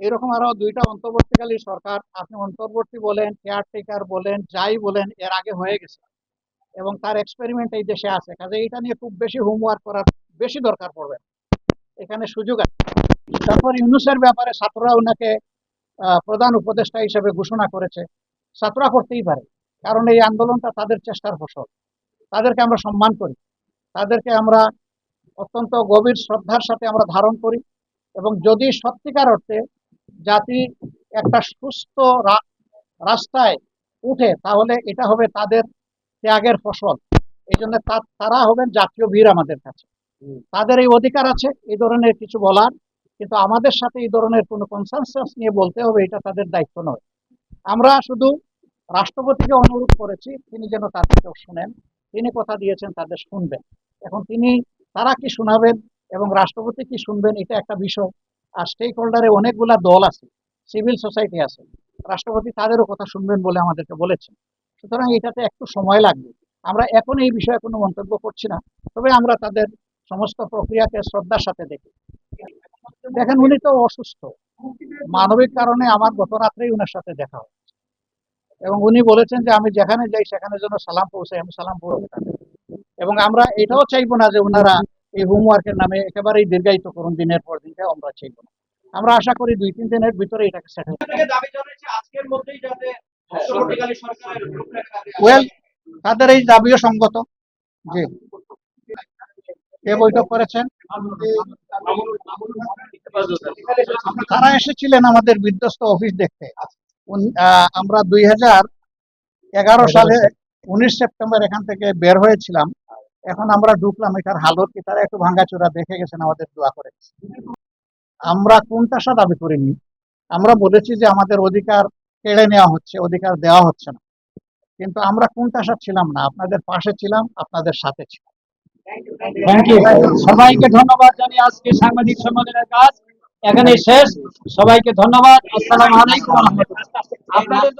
এরকম আরো দুইটা অন্তর্বর্তীকালীন সরকার, আপনি অন্তর্বর্তী বলেন, কেয়ারটেকার বলেন, যাই বলেন, এর আগে হয়ে গেছে এবং তার এক্সপেরিমেন্ট এই দেশে আছে। কাজে এটা নিয়ে খুব বেশি হোমওয়ার্ক করার বেশি দরকার পড়বে, এখানে সুযোগ আছে। তারপর ইউনুসের ব্যাপারে ছাত্ররা ওনাকে প্রধান উপদেষ্টা হিসেবে ঘোষণা করেছে। ছাত্ররা করতেই পারে, কারণ এই আন্দোলনটা তাদের চেষ্টার ফসল। তাদেরকে আমরা সম্মান করি, তাদেরকে আমরা অত্যন্ত গভীর শ্রদ্ধার সাথে আমরা ধারণ করি। এবং যদি সত্যিকার অর্থে জাতি একটা সুস্থ রাস্তায় উঠে, তাহলে এটা হবে তাদের ত্যাগের ফসল। এই জন্য তারা হবেন জাতীয় বীর আমাদের কাছে। তাদের এই অধিকার আছে এই ধরনের কিছু বলার, কিন্তু আমাদের সাথে এই ধরনের কোনো কনসেনসাস নিয়ে বলতে হবে এটা তাদের দায়িত্ব নয়। আমরা শুধু রাষ্ট্রপতিকে অনুরোধ করেছি তিনি যেন তাদেরকেও শুনেন। তিনি কথা দিয়েছেন তাদের শুনবেন। এখন তারা কি শোনাবেন এবং রাষ্ট্রপতি কি শুনবেন এটা একটা বিষয়। আর স্টেক হোল্ডারে অনেকগুলা দল আছে, সিভিল সোসাইটি আছে, রাষ্ট্রপতি তাদেরও কথা শুনবেন বলে আমাদেরকে বলেছেন। সুতরাং এটাতে একটু সময় লাগবে। আমরা এখন এই বিষয়ে কোনো মন্তব্য করছি না, তবে আমরা তাদের সমস্ত প্রক্রিয়াকে শ্রদ্ধার সাথে দেখি। দেখেন, উনি তো অসুস্থ, মানবিক কারণে আমার গত রাত্রেই উনার সাথে দেখা হয় এবং উনি বলেছেন যে আমি যেখানে যাই সেখানে যেন সালাম পৌঁছাই, আমি সালাম পৌঁছে থাকি। এবং আমরা এটাও চাইবো না যে ওনারা এই হোমওয়ার্কের নামে একেবারেই দীর্ঘায়িত করুন দিনের পর দিন, আমরা চাইবো না। আমরা আশা করি 2-3 দিনের ভিতরে এটাকে সেটেল ওয়েল, তাদের এই দাবিও সঙ্গত। জি, কে বৈঠক করেছেন? তারা এসেছিলেন আমাদের বিধ্বস্ত অফিস দেখতে। আমরা 2011 সালে 19 সেপ্টেম্বর এখান থেকে বের হয়েছিলাম। এখন আমরা ঢুকলাম, এটার হালত কি তারা একটু ভাঙ্গাচোরা দেখে গেছেন, আমাদের দোয়া করে। আমরা কোনটাসা দাবি করিনি। আমরা বলেছি যে আমাদের অধিকার কেড়ে নেওয়া হচ্ছে, অধিকার দেওয়া হচ্ছে না। কিন্তু আমরা কোনটাসা ছিলাম না, আপনাদের পাশে ছিলাম, আপনাদের সাথে ছিলাম। Thank you. সবাইকে ধন্যবাদ জানিয়ে আজকে সাংবাদিক সম্মেলনের কাজ এখানেই শেষ। সবাইকে ধন্যবাদ। আসসালামু আলাইকুম ওয়া রাহমাতুল্লাহ। আপনাদের